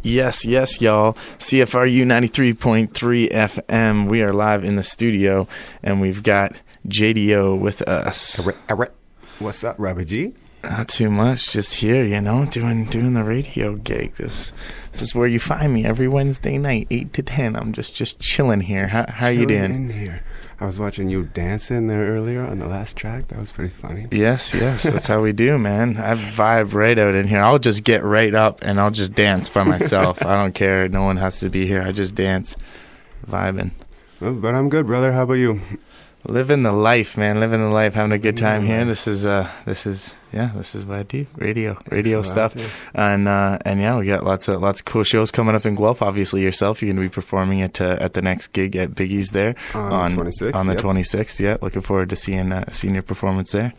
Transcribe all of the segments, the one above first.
Yes, y'all. CFRU 93.3 FM. We are live in the studio, and we've got Jadio with us. What's up, Robbie G? Not too much. Just here, doing the radio gig. This is where you find me every Wednesday night, 8 to 10. I'm just chilling here. How you doing? In here. I was watching you dancing there earlier on the last track. That was pretty funny. Yes. That's how we do, man. I vibe right out in here. I'll just get right up and I'll just dance by myself. I don't care. No one has to be here. I just dance, vibing. Well, but I'm good, brother. How about you? Living the life, man. Living the life, having a good time here. This is what I do. Radio stuff. And yeah, we got lots of cool shows coming up in Guelph. Obviously, yourself, you're going to be performing at the next gig at Biggie's there on the 26th. On the 26th, yeah. Looking forward to seeing your performance there.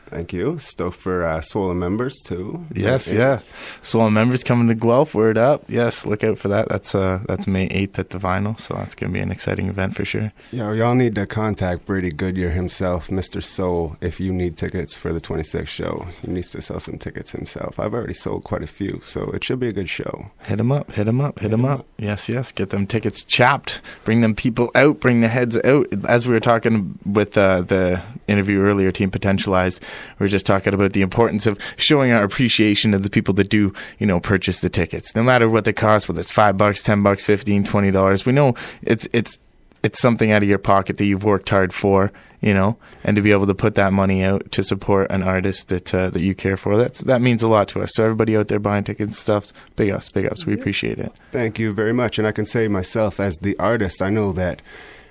Thank you. Stoked for Swollen members too. Yes, yeah. Swollen members coming to Guelph. Word up. Yes, look out for that. That's May 8th at the Vinyl, so that's going to be an exciting event for sure. Y'all need to contact Brady Goodyear himself, Mr. Soul, if you need tickets for the 26th show. He needs to sell some tickets himself. I've already sold quite a few, so it should be a good show. Hit him up. Yes. Get them tickets chopped. Bring them people out. Bring the heads out. As we were talking with the interview earlier, Team Potentialize, we were just talking about the importance of showing our appreciation of the people that do, purchase the tickets. No matter what they cost, whether it's $5, $10, $15, $20. We know it's something out of your pocket that you've worked hard for, and to be able to put that money out to support an artist that you care for, that means a lot to us. So everybody out there buying tickets and stuff, big ups. We appreciate it. Thank you very much. And I can say myself as the artist, I know that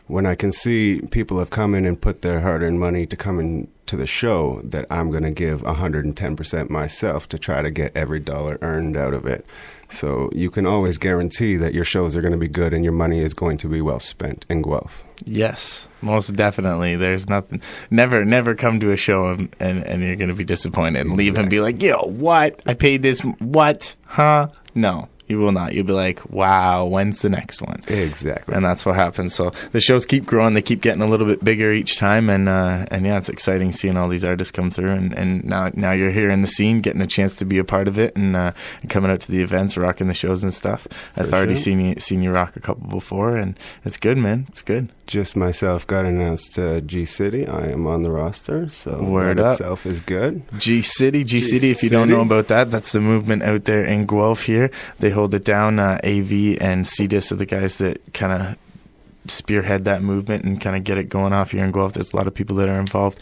when I can see people have come in and put their hard-earned money to come in to the show, that I'm going to give 110% myself to try to get every dollar earned out of it. So you can always guarantee that your shows are going to be good and your money is going to be well spent in Guelph. Yes, most definitely. There's nothing. Never come to a show and you're going to be disappointed and leave and be like, yo, what? I paid this. What? Huh? No. You will not. You'll be like, wow, when's the next one? Exactly. And that's what happens. So the shows keep growing. They keep getting a little bit bigger each time. And yeah, it's exciting seeing all these artists come through. And now you're here in the scene, getting a chance to be a part of it and coming out to the events, rocking the shows and stuff. I've already seen you rock a couple before, and it's good, man. It's good. Just myself got announced to G City. I am on the roster, so Word that up. itself is good. G City. If you don't know about that, that's the movement out there in Guelph here. They hold it down. AV and CDIS are the guys that kind of spearhead that movement and kind of get it going off here in Guelph. There's a lot of people that are involved.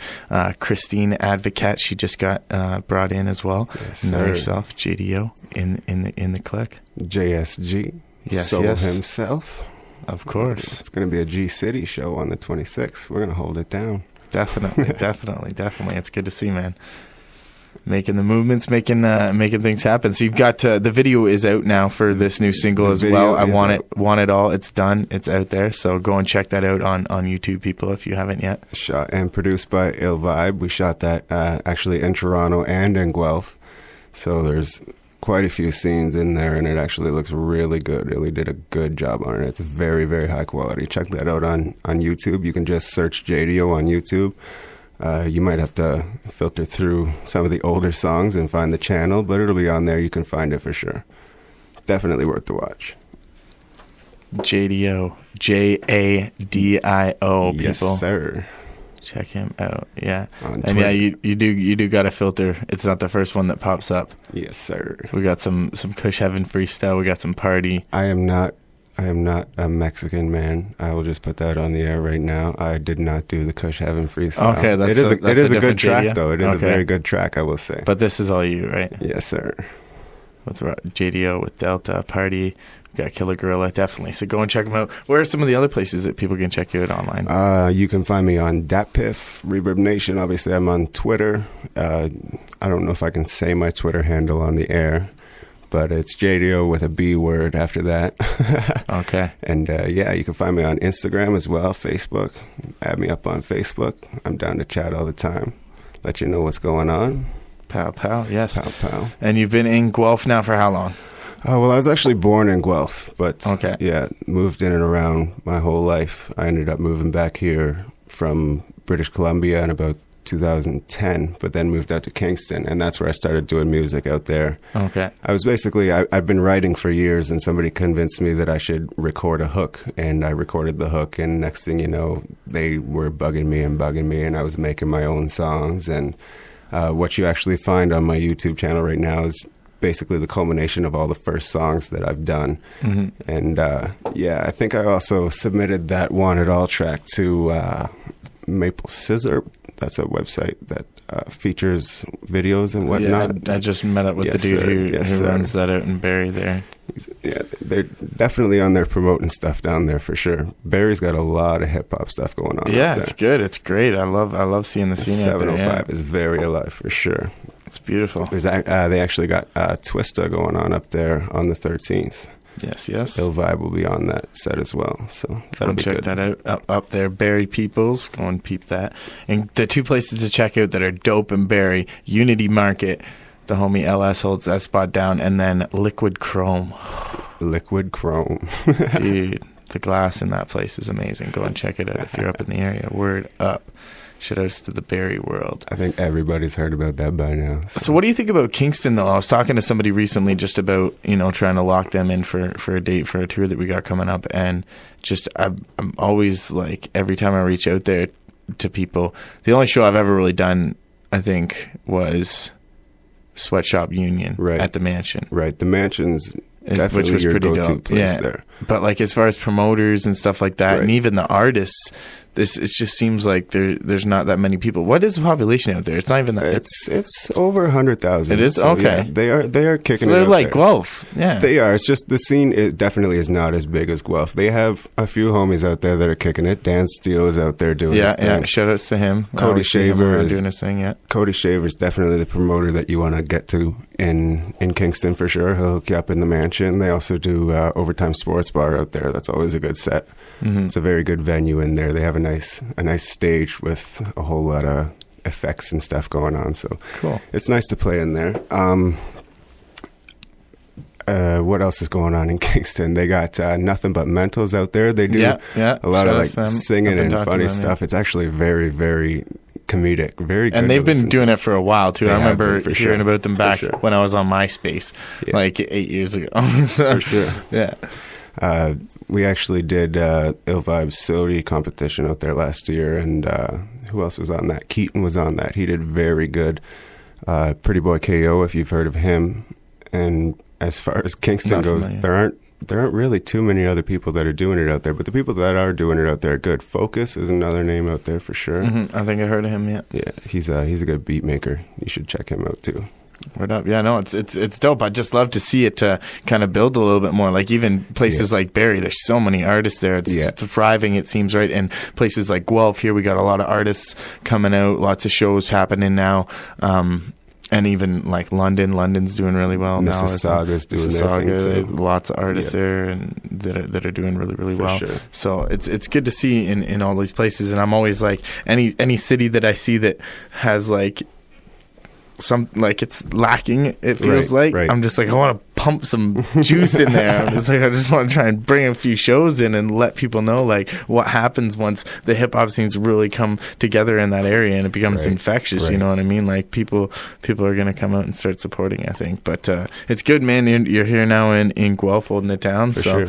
Christine Advocat, she just got brought in as well. Yes, know yourself, Jadio in the clique. JSG, yes, himself. Of course. It's going to be a G City show on the 26th. We're going to hold it down. Definitely. It's good to see, man. Making the movements, making things happen. So you've got the video is out now for this new single as well. I want it all. It's done. It's out there. So go and check that out on YouTube, people, if you haven't yet. Shot and produced by Ill Vibe. We shot that actually in Toronto and in Guelph. So there's quite a few scenes in there, and it actually looks really good. Really did a good job on it. It's very, very high quality. Check that out on YouTube. You can just search Jadio on YouTube. You might have to filter through some of the older songs and find the channel, but it'll be on there. You can find it for sure. Definitely worth the watch. Jadio, Jadio, people. Yes, sir. Check him out. Yeah, on and Twitter. yeah, you do got a filter. It's not the first one that pops up. Yes, sir. We got some Kush Heaven freestyle. We got some party. I am not a Mexican man. I will just put that on the air right now. I did not do the Kush Heaven freestyle. Okay, it is a good track, Jadio. though. It is okay. a very good track, I will say. But this is all you, right? Yes, sir. With Jadio, with Delta, Party, we got Killer Gorilla, definitely. So go and check them out. Where are some of the other places that people can check you out online? You can find me on DatPiff, Reverb Nation. Obviously, I'm on Twitter. I don't know if I can say my Twitter handle on the air, but it's Jadio with a B word after that. Okay. And yeah, you can find me on Instagram as well, Facebook. Add me up on Facebook. I'm down to chat all the time. Let you know what's going on. Pow, yes. Pow. And you've been in Guelph now for how long? Well, I was actually born in Guelph, but okay. Yeah, moved in and around my whole life. I ended up moving back here from British Columbia in about 2010, but then moved out to Kingston, and that's where I started doing music out there. Okay. I was basically, I've been writing for years, and somebody convinced me that I should record a hook, and I recorded the hook, and next thing you know, they were bugging me, and I was making my own songs, and what you actually find on my YouTube channel right now is basically the culmination of all the first songs that I've done. Mm-hmm. And I think I also submitted that Want It All track to Maple Scissor. That's a website that features videos and whatnot. Yeah, I just met up with the dude who runs that out in Barrie there. Yeah, they're definitely on there promoting stuff down there for sure. Barrie's got a lot of hip hop stuff going on. Yeah, it's good. It's great. I love seeing the scene out there. 705 is very alive for sure. It's beautiful. There's they actually got Twista going on up there on the 13th. Yes. Ill Vibe will be on that set as well. So that'll be check good. That out up there. Barrie peoples, go and peep that. And the two places to check out that are dope in Barrie: Unity Market, the homie LS holds that spot down, and then Liquid Chrome. Liquid Chrome, dude, the glass in that place is amazing. Go and check it out if you're up in the area. Word up. Shoutouts to the Barrie world. I think everybody's heard about that by now. So what do you think about Kingston, though? I was talking to somebody recently just about, trying to lock them in for a date for a tour that we got coming up. And just I'm always like, every time I reach out there to people, the only show I've ever really done, I think, was Sweatshop Union at the Mansion. Right. The Mansion's definitely which was your pretty go-to dope. place there. But like as far as promoters and stuff like that, and even the artists, it just seems like there's not that many people. What is the population out there? It's not even that. It's over 100,000. It is? So, okay. Yeah, they are kicking. So they're it like there. Guelph. Yeah, they are. It's just the scene definitely is not as big as Guelph. They have a few homies out there that are kicking it. Dan Steele is out there doing his thing. Yeah. Shout outs to him. Cody Shaver is doing his thing. Yeah. Cody Shaver is definitely the promoter that you want to get to in Kingston for sure. He'll hook you up in the Mansion. They also do Overtime Sports Bar out there. That's always a good set. Mm-hmm. It's a very good venue in there. They have a nice stage with a whole lot of effects and stuff going on. So cool. It's nice to play in there. What else is going on in Kingston? They got Nothing But Mentals out there. They do a lot of like singing and funny stuff. It's actually very, very comedic, very good. And they've been doing it for a while too. I remember hearing about them back when I was on MySpace, like 8 years ago. For sure. Yeah. We actually did Ill Vibe's Sodi competition out there last year, and who else was on that? Keaton was on that. He did very good. Pretty Boy KO, if you've heard of him. And as far as Kingston goes, there aren't really too many other people that are doing it out there, but the people that are doing it out there are good. Focus is another name out there for sure. Mm-hmm. I think I heard of him. Yeah, he's a good beat maker. You should check him out too. Word up. Yeah, no, it's dope. I just love to see it to kind of build a little bit more. Like even places like Barrie, there's so many artists there. It's thriving, it seems, right? And places like Guelph here, we got a lot of artists coming out, lots of shows happening now. And even like London's doing really well now. Mississauga's doing their thing too. Lots of artists there and that are doing really, really well. Sure. So it's good to see in all these places. And I'm always like any city that I see that has like some like it's lacking, it feels like I'm just like I want to pump some juice in there. I'm just like I just want to try and bring a few shows in and let people know like what happens once the hip hop scenes really come together in that area and it becomes infectious. You know what I mean? Like people are gonna come out and start supporting, I think. But it's good, man. You're here now in Guelph, holding it down. For sure.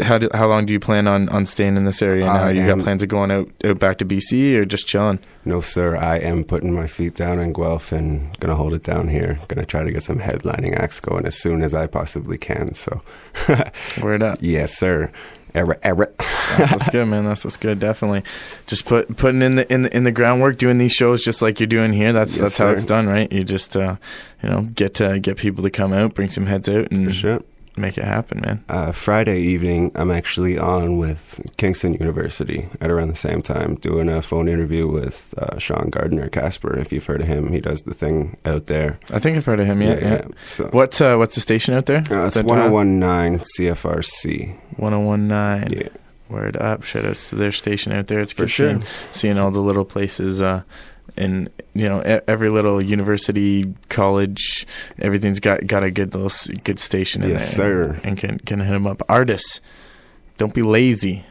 How long do you plan on staying in this area now? You got plans of going out back to BC or just chilling? No, sir. I am putting my feet down in Guelph and going to hold it down here. Going to try to get some headlining acts going as soon as I possibly can. So, word up. Yes, sir. That's what's good, man. That's what's good. Definitely, just putting in the groundwork, doing these shows just like you're doing here. That's how it's done, right? You just get people to come out, bring some heads out, and for sure. Make it happen, man. Friday evening, I'm actually on with Kingston University at around the same time, doing a phone interview with Sean Gardner Casper. If you've heard of him, he does the thing out there. I think I've heard of him. Yeah. So, what's the station out there? It's 1019 CFRC. 1019. Yeah. Word up! Shout outs to their station out there. It's good seeing all the little places. And every little university, college, everything's got a good station in there. Yes, sir. And can hit them up. Artists, don't be lazy.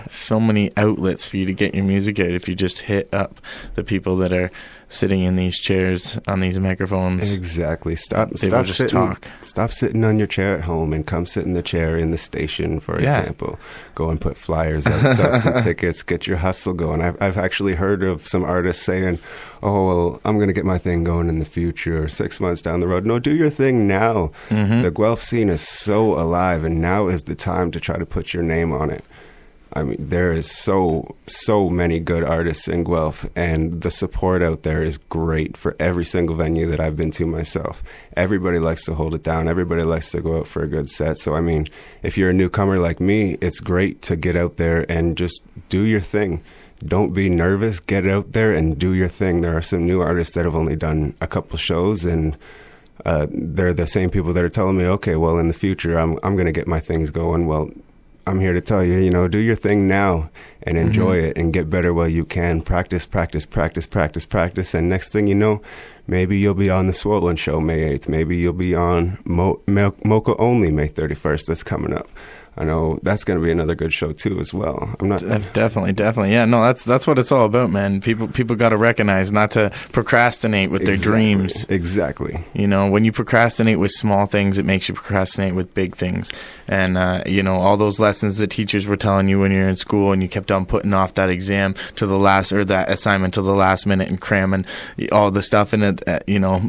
So many outlets for you to get your music out if you just hit up the people that are sitting in these chairs on these microphones. Exactly. Stop sitting on your chair at home and come sit in the chair in the station, for example. Go and put flyers out, sell some tickets, get your hustle going. I've actually heard of some artists saying, oh, well, I'm going to get my thing going in the future or 6 months down the road. No, do your thing now. Mm-hmm. The Guelph scene is so alive, and now is the time to try to put your name on it. I mean, there is so many good artists in Guelph, and the support out there is great for every single venue that I've been to myself. Everybody likes to hold it down. Everybody likes to go out for a good set. So, I mean, if you're a newcomer like me, it's great to get out there and just do your thing. Don't be nervous. Get out there and do your thing. There are some new artists that have only done a couple shows, and they're the same people that are telling me, okay, well, in the future, I'm going to get my things going. Well, I'm here to tell you, do your thing now and enjoy it and get better while you can. Practice. And next thing you know, maybe you'll be on the Swollen Show May 8th. Maybe you'll be on Mocha Only May 31st. That's coming up. I know that's going to be another good show too, as well. I'm not definitely. Yeah, no, that's what it's all about, man. People got to recognize not to procrastinate with their dreams. Exactly. When you procrastinate with small things, it makes you procrastinate with big things. And all those lessons that teachers were telling you when you're in school, and you kept on putting off that exam to the last, or that assignment to the last minute, and cramming all the stuff in it,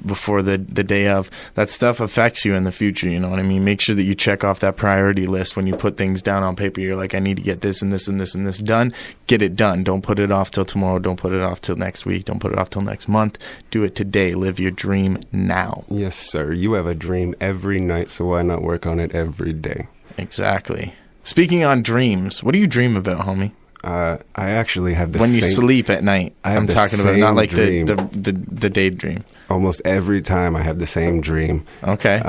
before the day of. That stuff affects you in the future. You know what I mean? Make sure that you check off that priority list when you put things down on paper. You're like, I need to get this and this and this and this done. Get it done. Don't put it off till tomorrow. Don't put it off till next week. Don't put it off till next month. Do it today. Live your dream now. Yes, sir. You have a dream every night, so why not work on it every day? Exactly. Speaking on dreams, what do you dream about, homie? I actually have the when same... you sleep at night. I'm talking about not like dream. the daydream. Almost every time I have the same dream. Okay.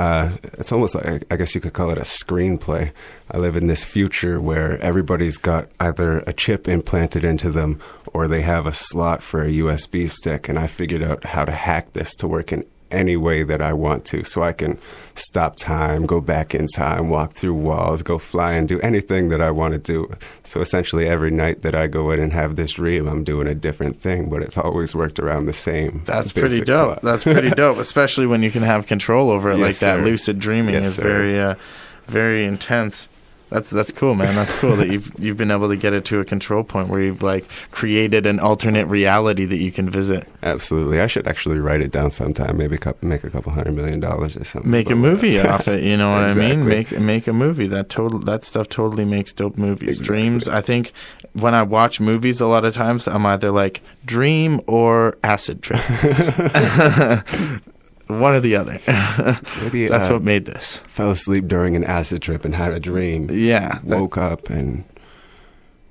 It's almost like, I guess you could call it a screenplay. I live in this future where everybody's got either a chip implanted into them or they have a slot for a USB stick, and I figured out how to hack this to work in any way that I want to, so I can stop time, go back in time, walk through walls, go fly, and do anything that I want to do. So essentially every night that I go in and have this dream, I'm doing a different thing, but it's always worked around the same. That's pretty dope. That's pretty dope, especially when you can have control over it. Yes, like that. Sir. Lucid dreaming is very, very intense. That's cool, man. That's cool that you've been able to get it to a control point where you've like created an alternate reality that you can visit. Absolutely. I should actually write it down sometime. Maybe make a couple $100 million or something. Make a movie off it. You know what exactly. I mean? Make a movie. That stuff totally makes dope movies. Exactly. Dreams. I think when I watch movies, a lot of times I'm either like dream or acid trip. One or the other. Maybe that's what made this. Fell asleep during an acid trip and had a dream. Yeah. Woke up and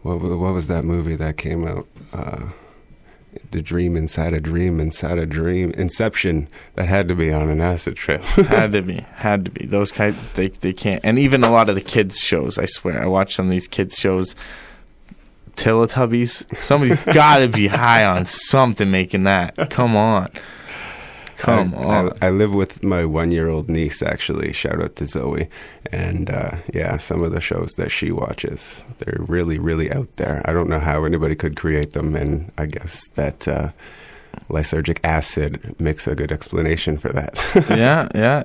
what was that movie that came out? The dream inside a dream inside a dream. Inception. That had to be on an acid trip. Had to be. Those kind they can't. And even a lot of the kids shows. I swear, I watch some of these kids shows. Teletubbies. Somebody's got to be high on something making that. Come on. I live with my 1-year-old niece, actually. Shout out to Zoe. And, some of the shows that she watches, they're really, really out there. I don't know how anybody could create them, and I guess that lysergic acid makes a good explanation for that.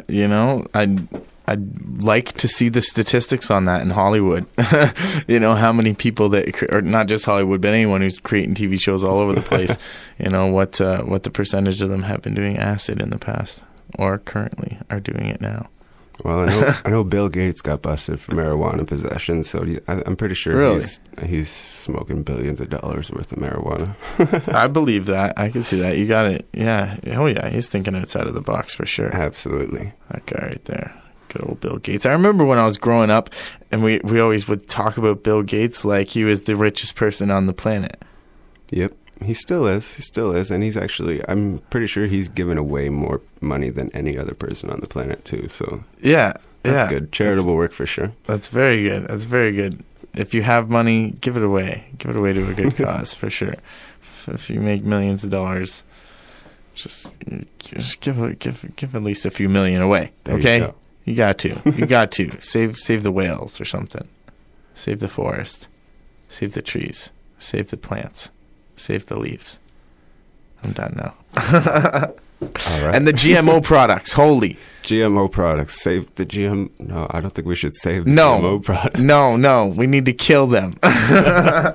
Yeah. I'd like to see the statistics on that in Hollywood. How many people or not just Hollywood, but anyone who's creating TV shows all over the place, what the percentage of them have been doing acid in the past or currently are doing it now. Well, I know Bill Gates got busted for marijuana possession, so I'm pretty sure really? he's smoking billions of dollars worth of marijuana. I believe that. I can see that. You got it. Yeah. Oh, yeah. He's thinking outside of the box for sure. Absolutely. That guy right there. Good old Bill Gates. I remember when I was growing up, and we always would talk about Bill Gates like he was the richest person on the planet. Yep. He still is. And he's actually, I'm pretty sure he's given away more money than any other person on the planet, too. So, yeah. That's good. Charitable work for sure. That's very good. If you have money, give it away. Give it away to a good cause, for sure. If you make millions of dollars, just give at least a few million away. There okay? You go. You got to. Save the whales or something. Save the forest. Save the trees. Save the plants. Save the leaves. I'm done now. All right. And the GMO products. Holy. GMO products. Save the GM. No, I don't think we should save the GMO products. No. We need to kill them. I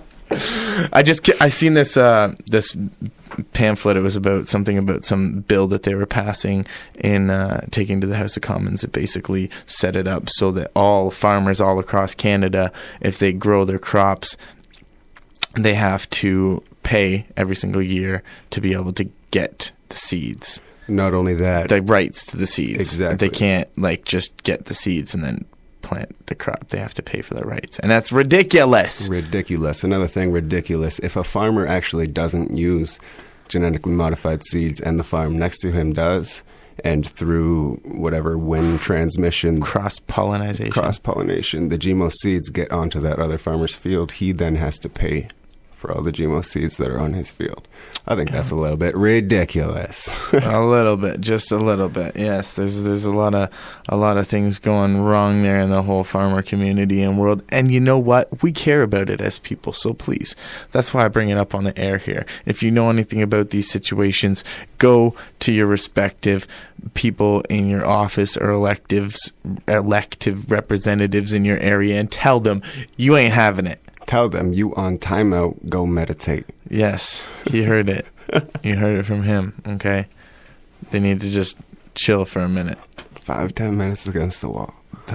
seen this this pamphlet. It was about some bill that they were passing in taking to the House of Commons. It basically set it up so that all farmers all across Canada, if they grow their crops, they have to pay every single year to be able to get the seeds. Not only that, the rights to the seeds. Exactly. They can't just get the seeds and then plant the crop. They have to pay for the rights, and that's ridiculous. Another thing, ridiculous. If a farmer actually doesn't use genetically modified seeds and the farm next to him does, and through whatever wind transmission, cross-pollination, the GMO seeds get onto that other farmer's field, he then has to pay for all the GMO seeds that are on his field. I think that's a little bit ridiculous. A little bit, just a little bit. Yes, there's a lot of things going wrong there in the whole farmer community and world. And you know what? We care about it as people, so please. That's why I bring it up on the air here. If you know anything about these situations, go to your respective people in your office or elective representatives in your area and tell them you ain't having it. Tell them you on timeout, go meditate. Yes, he heard it. You heard it from him, okay? They need to just chill for a minute. 5-10 minutes against the wall.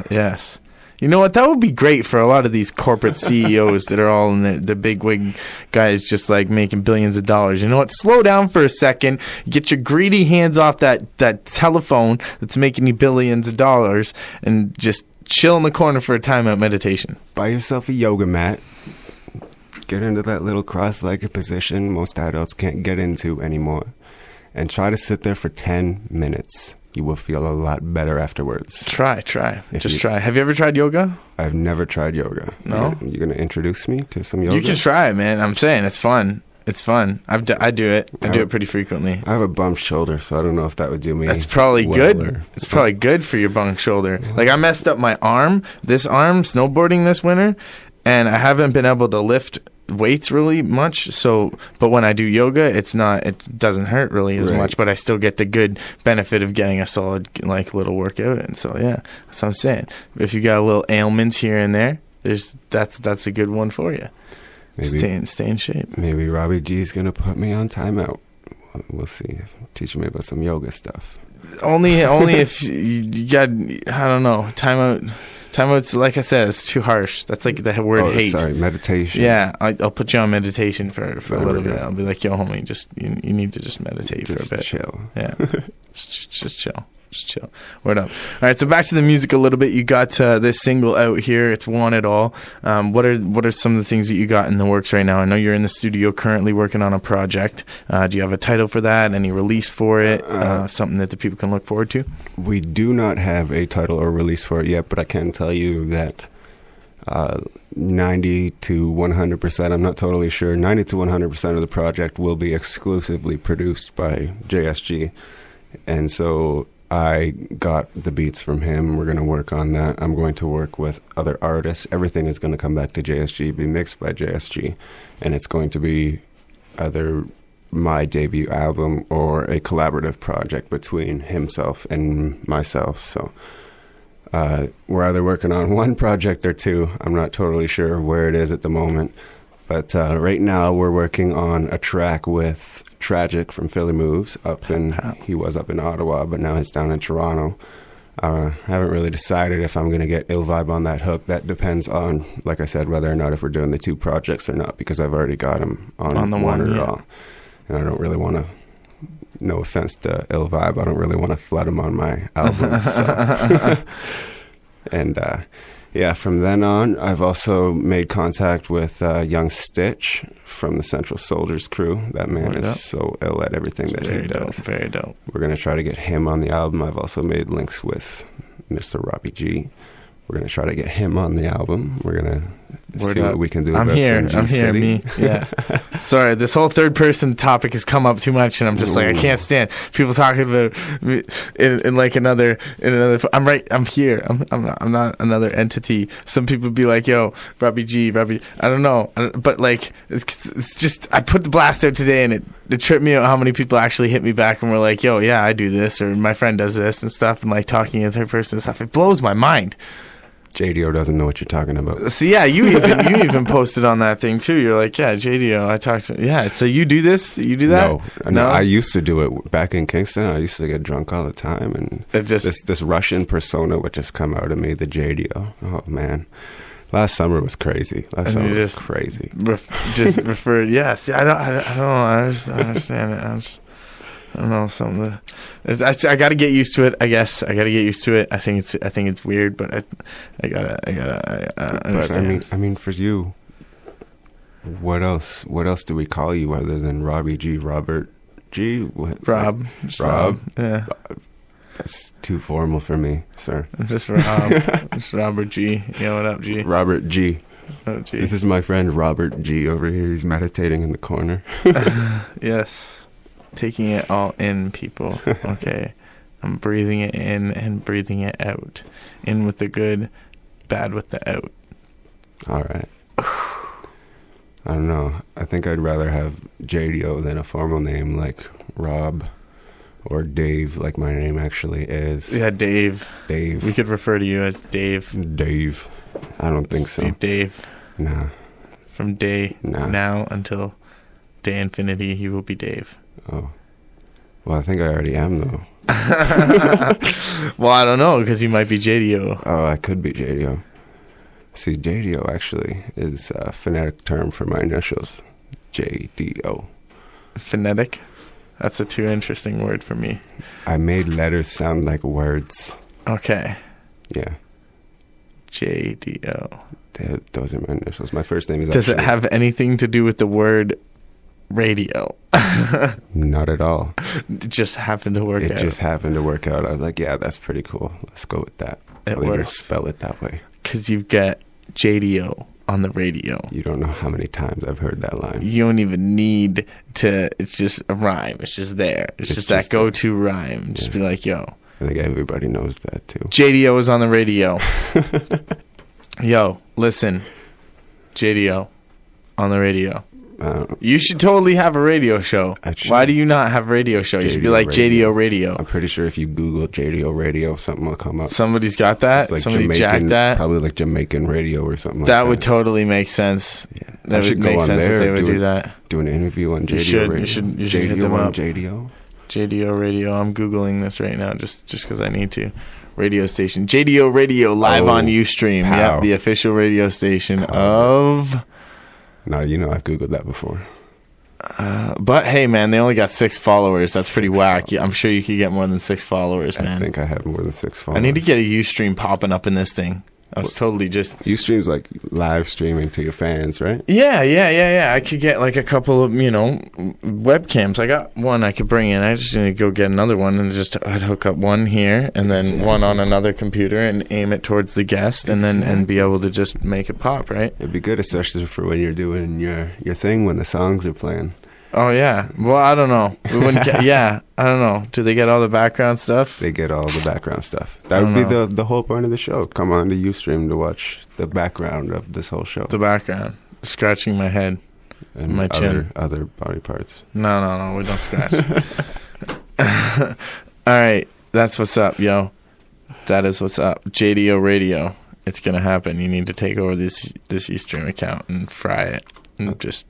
Yes. You know what? That would be great for a lot of these corporate CEOs that are all in the big wig guys just making billions of dollars. You know what? Slow down for a second. Get your greedy hands off that telephone that's making you billions of dollars and just chill in the corner for a timeout meditation. Buy yourself a yoga mat. Get into that little cross-legged position most adults can't get into anymore. And try to sit there for 10 minutes. You will feel a lot better afterwards. Try. Try. Have you ever tried yoga? I've never tried yoga. No? You going to introduce me to some yoga? You can try it, man. I'm saying it's fun. It's fun. I do it. I do it pretty frequently. I have a bum shoulder, so I don't know if that would do me. That's probably good. It's probably good for your bum shoulder. I messed up my arm, snowboarding this winter, and I haven't been able to lift weights really much. But when I do yoga, it doesn't hurt really as much, but I still get the good benefit of getting a solid little workout. And so yeah, that's what I'm saying. If you got little ailments here and there, that's a good one for you. Maybe stay in shape. Maybe Robbie G is going to put me on timeout. We'll see. Teach me about some yoga stuff. Only if you got, I don't know, timeout. Timeout's, like I said, it's too harsh. That's the word hate. Sorry, meditation. Yeah, I'll put you on meditation for a little bit. I'll be like, yo, homie, you need to just meditate for a bit. Chill. Yeah, just chill. Just chill. Word up. All right, so back to the music a little bit. You got this single out here. It's Want It All. What are some of the things that you got in the works right now? I know you're in the studio currently working on a project. Do you have a title for that? Any release for it? Something that the people can look forward to? We do not have a title or release for it yet, but I can tell you that 90 to 100%, I'm not totally sure, 90 to 100% of the project will be exclusively produced by JSG. And so I got the beats from him. We're going to work on that. I'm going to work with other artists. Everything is going to come back to JSG, be mixed by JSG, and it's going to be either my debut album or a collaborative project between himself and myself. So we're either working on one project or two. I'm not totally sure where it is at the moment. But right now we're working on a track with Tragic from Philly Moves. He was up in Ottawa, but now he's down in Toronto. I haven't really decided if I'm going to get Ill Vibe on that hook. That depends on, like I said, whether or not if we're doing the two projects or not, because I've already got him on the one or all. And I don't really want to, no offense to Ill Vibe, I don't really want to flood him on my album. So. And yeah, from then on, I've also made contact with Young Stitch from the Central Soldiers crew. That man is so ill at everything that he does. Very dope. We're going to try to get him on the album. I've also made links with Mr. Robbie G. We're going to try to get him on the album. We're going to see what we can do about some G-City. I'm here, me. Yeah. Sorry, this whole third person topic has come up too much, and I'm just like, I can't stand people talking about me in like another. I'm right. I'm here. I'm not another entity. Some people be like, "Yo, Robbie G, Robbie." I don't know, but like, it's just I put the blast out today, and it tripped me out how many people actually hit me back and were like, "Yo, yeah, I do this," or "My friend does this," and stuff, and like talking in third person and stuff. It blows my mind. Jadio doesn't know what you're talking about. So yeah, you even posted on that thing too. You're like, yeah, Jadio, I talked to, yeah. So you do this? You do that? No. I used to do it back in Kingston. I used to get drunk all the time, and it just this Russian persona would just come out of me, the Jadio. Oh man, last summer was crazy. Just referred. Yeah. See, I don't understand it. I don't know, something. I got to get used to it. I guess I got to get used to it. I think it's weird, but I gotta understand. But I mean, for you, what else do we call you other than Robbie G, Robert G? Rob. Yeah. That's too formal for me, sir. I'm just Rob. Just Robert G. Yo, what up, G? Robert G. Oh, G. This is my friend Robert G over here. He's meditating in the corner. Yes. Taking it all in, people. Okay. I'm breathing it in and breathing it out. In with the good, bad with the out. All right. I don't know. I think I'd rather have Jadio than a formal name like Rob or Dave, like my name actually is. Yeah, Dave. Dave. We could refer to you as Dave. Dave. I don't think so. Dave. Nah. From day now until day infinity, you will be Dave. Oh. Well, I think I already am, though. Well, I don't know, because you might be Jadio. Oh, I could be Jadio. See, Jadio actually is a phonetic term for my initials. JDO. Phonetic? That's a too interesting word for me. I made letters sound like words. Okay. Yeah. JDO. Those are my initials. My first name is Does it have anything to do with the word radio? Not at all. It just happened to work out. It just happened to work out. I was like, yeah, that's pretty cool. Let's go with that. It works. Spell it that way. Because you've got Jadio on the radio. You don't know how many times I've heard that line. You don't even need to. It's just a rhyme. It's just there. It's just that go-to rhyme. Just be like, yo. I think everybody knows that too. Jadio is on the radio. Yo, listen. Jadio on the radio. You should totally have a radio show. Why do you not have a radio show? You should be like Jadio Radio. I'm pretty sure if you Google Jadio Radio, something will come up. Somebody's got that? Like somebody jacked that? Probably like Jamaican radio or something like that. That would totally make sense. Yeah. That would make sense if they would do that. Do an interview on Jadio Radio. You should hit them up. Jadio? Jadio Radio. I'm Googling this right now just because I need to. Radio station. Jadio Radio live on Ustream. Yep, the official radio station of... No, you know I've Googled that before. But hey, man, they only got 6 followers. That's pretty whack. I'm sure you could get more than 6 followers, man. I think I have more than 6 followers. I need to get a Ustream popping up in this thing. I was totally just... Ustream's like live streaming to your fans, right? Yeah. I could get like a couple of, webcams. I got one I could bring in. I just need to go get another one and I'd hook up one here and then one on another computer and aim it towards the guest and be able to just make it pop, right? It'd be good, especially for when you're doing your thing when the songs are playing. Oh, yeah. Well, I don't know. We wouldn't get, I don't know. Do they get all the background stuff? They get all the background stuff. That would be the whole point of the show. Come on to Ustream to watch the background of this whole show. The background. Scratching my head. And my chin. Other body parts. No. We don't scratch. All right. That's what's up, yo. That is what's up. JDO Radio. It's going to happen. You need to take over this Ustream account and fry it. And just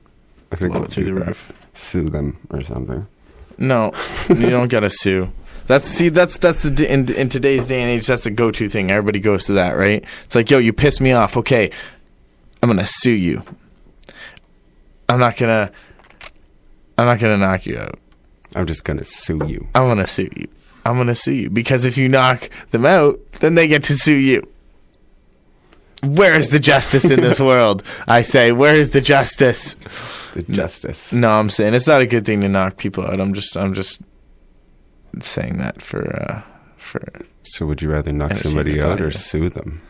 blow it through the roof. Sue them or something. No, you don't gotta sue. That's in today's day and age. That's a go-to thing. Everybody goes to that, right? It's like, yo, you pissed me off. Okay, I'm gonna sue you. I'm not gonna knock you out. I'm just gonna sue you. I'm gonna sue you because if you knock them out, then they get to sue you. Where is the justice in this world? I say, where is the justice? The justice. No, I'm saying it's not a good thing to knock people out. I'm just saying that for. So would you rather knock somebody out or sue them?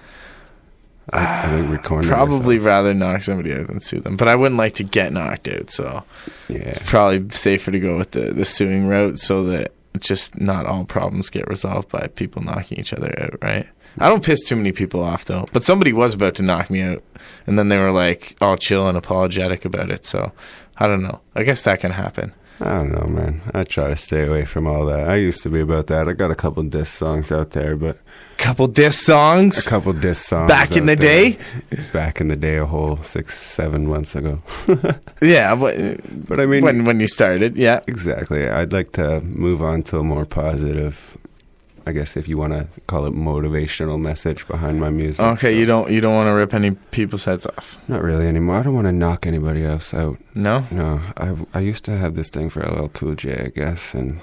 I think we cornered Probably ourselves. rather knock somebody out than sue them. But I wouldn't like to get knocked out, so Yeah. it's probably safer to go with the suing route so that just not all problems get resolved by people knocking each other out, right? I don't piss too many people off, though. But somebody was about to knock me out, and then they were, like, all chill and apologetic about it. So, I don't know. I guess that can happen. I don't know, man. I try to stay away from all that. I used to be about that. I got a couple diss songs out there, but... Couple diss songs? A couple diss songs. Back in the day? Back in the day, a whole 6-7 months ago. Yeah, but I mean... When you started, yeah. Exactly. I'd like to move on to a more positive... I guess if you want to call it motivational message behind my music. Okay, so. you don't want to rip any people's heads off. Not really anymore. I don't want to knock anybody else out. No? No. I used to have this thing for LL Cool J, I guess, and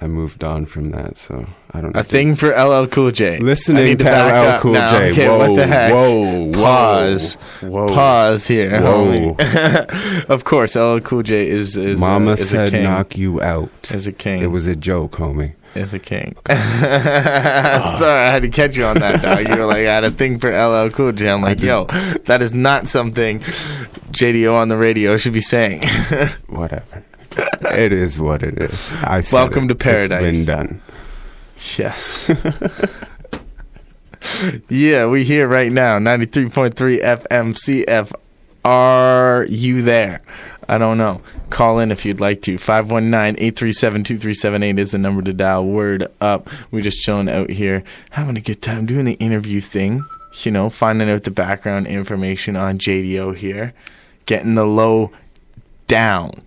I moved on from that, so I don't know. A thing for LL Cool J. Listening to LL Cool J. Okay, whoa, what the heck? Whoa, Pause. Whoa. Pause here, Whoa. homie. Of course, LL Cool J is Mama is said a king. knock you out. Is a king. It was a joke, homie. Is a king. Sorry, I had to catch you on that, dog. You were like, I had a thing for LL Cool J. I'm like, yo, that is not something Jadio on the radio should be saying. Whatever. It is what it is. I said Welcome it. to paradise. It's been done. Yes. Yeah, we here right now. 93.3 FM CFRU there. I don't know. Call in if you'd like to. 519-837-2378 is the number to dial. Word up. We're just chilling out here, having a good time, doing the interview thing. You know, finding out the background information on Jadio here. Getting the low down.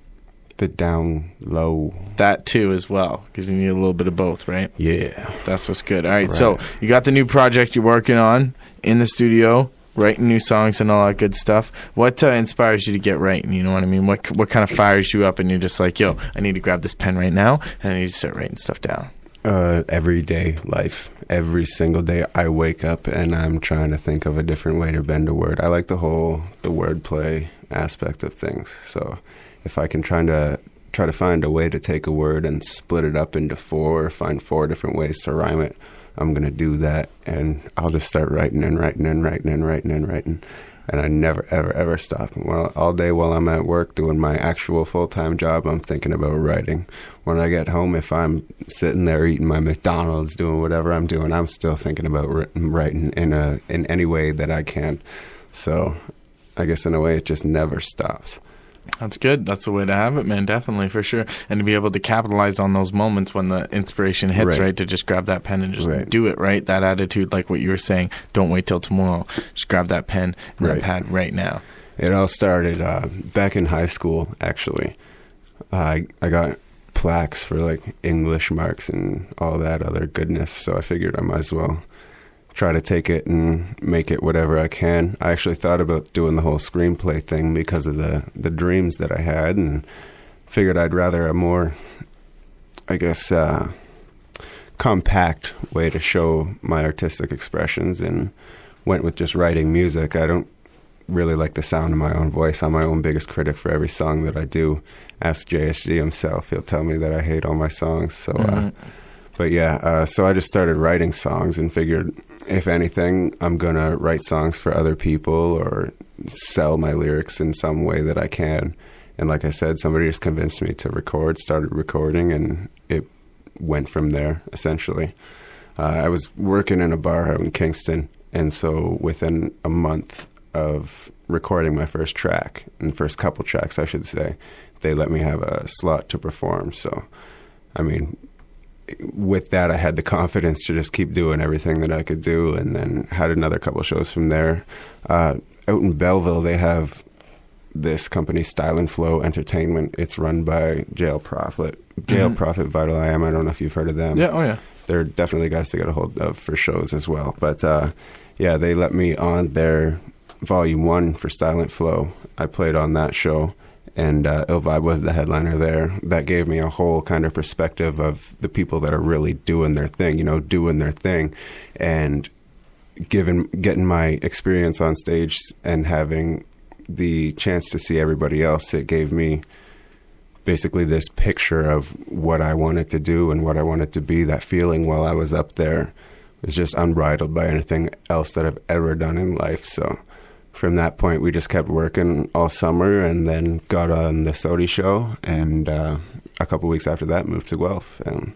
The down low. That too as well, because you need a little bit of both, right? Yeah. That's what's good. All right, so you got the new project you're working on in the studio, writing new songs and all that good stuff. What inspires you to get writing? You know what I mean? What kind of fires you up and you're just like, yo, I need to grab this pen right now and I need to start writing stuff down? Everyday life. Every single day I wake up and I'm trying to think of a different way to bend a word. I like the wordplay aspect of things. So if I can try to find a way to take a word and split it up into 4 or find 4 different ways to rhyme it, I'm going to do that, and I'll just start writing and writing and writing and writing and writing, and I never, ever, ever stop. Well, all day while I'm at work doing my actual full-time job, I'm thinking about writing. When I get home, if I'm sitting there eating my McDonald's, doing whatever I'm doing, I'm still thinking about writing in any way that I can. So I guess in a way it just never stops. That's good. That's the way to have it, man. Definitely, for sure. And to be able to capitalize on those moments when the inspiration hits, right? To just grab that pen and just do it, right? That attitude, like what you were saying, don't wait till tomorrow. Just grab that pen and that pad right now. It all started back in high school, actually. I got plaques for, like, English marks and all that other goodness, so I figured I might as well try to take it and make it whatever I can. I actually thought about doing the whole screenplay thing because of the dreams that I had, and figured I'd rather a more, I guess, compact way to show my artistic expressions, and went with just writing music. I don't really like the sound of my own voice. I'm my own biggest critic for every song that I do. Ask JSG himself. He'll tell me that I hate all my songs. So, but yeah, so I just started writing songs and figured, if anything, I'm going to write songs for other people or sell my lyrics in some way that I can. And like I said, somebody just convinced me to record, started recording, and it went from there, essentially. I was working in a bar out in Kingston, and so within a month of recording my first track, and first couple tracks, I should say, they let me have a slot to perform. So, I mean, with that, I had the confidence to just keep doing everything that I could do, and then had another couple shows from there. Out in Belleville, they have this company, Style and Flow Entertainment. It's run by Jail Prophet, Vital I Am. I don't know if you've heard of them. Yeah, oh yeah. They're definitely guys to get a hold of for shows as well. But yeah, they let me on their Volume 1 for Style and Flow. I played on that show, and Il Vibe was the headliner there. That gave me a whole kind of perspective of the people that are really doing their thing, and getting my experience on stage and having the chance to see everybody else. It gave me basically this picture of what I wanted to do and what I wanted to be. That feeling while I was up there is just unbridled by anything else that I've ever done in life. So from that point, we just kept working all summer, and then got on the Sodi show, and a couple weeks after that, moved to Guelph and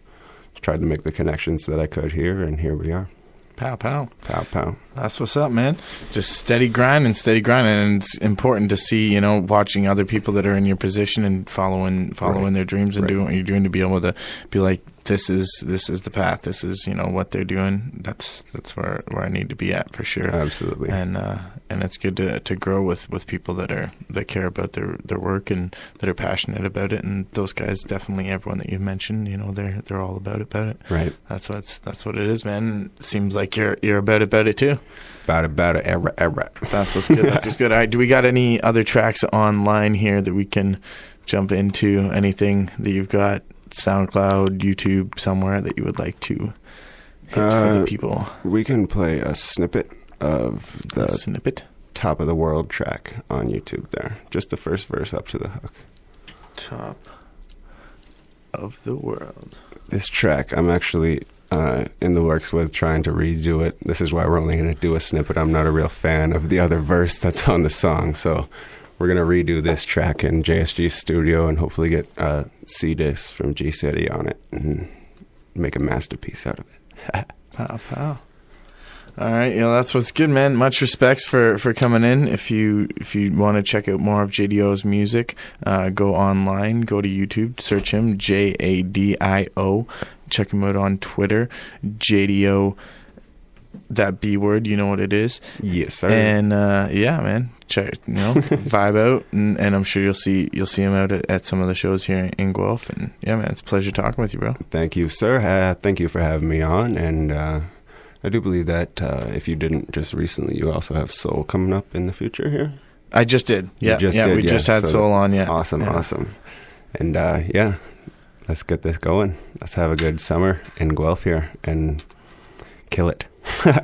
tried to make the connections that I could here, and here we are. Pow, pow. Pow, pow. That's what's up, man. Just steady grinding. And it's important to see, you know, watching other people that are in your position and following their dreams and doing what you're doing, to be able to be like, this is the path. This is, you know, what they're doing. That's where I need to be at, for sure. Absolutely. And it's good to grow with people that care about their work and that are passionate about it. And those guys, definitely, everyone that you've mentioned, you know, they're all about it. Right. That's what it is, man. It seems like you're about it too. About it, era. That's what's good. That's what's good. All right, do we got any other tracks online here that we can jump into? Anything that you've got, SoundCloud, YouTube, somewhere that you would like to hit for the people? We can play a snippet of the Top of the World track on YouTube there. Just the first verse up to the hook. Top of the World. This track, I'm actually in the works with trying to redo it. This is why we're only going to do a snippet. I'm not a real fan of the other verse that's on the song, so we're going to redo this track in JSG's studio and hopefully get C-Disc from G City on it and make a masterpiece out of it. Pow, pow. All right, that's what's good, man. Much respects for coming in. If you want to check out more of Jadio's music, go online, go to YouTube, search him, Jadio. Check him out on Twitter, Jadio, that B word, you know what it is. Yes, sir. And man, check, vibe out, and I'm sure you'll see him out at some of the shows here in Guelph. And yeah, man, it's a pleasure talking with you, bro. Thank you, sir. Thank you for having me on. And I do believe that if you didn't just recently, you also have Soul coming up in the future here. I just did. Yeah, we just had Soul on. Yeah, awesome. And let's get this going. Let's have a good summer in Guelph here and kill it.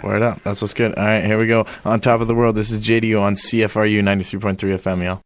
Word up. That's what's good. All right, here we go. On Top of the World, this is Jadio on CFRU 93.3 FM, y'all.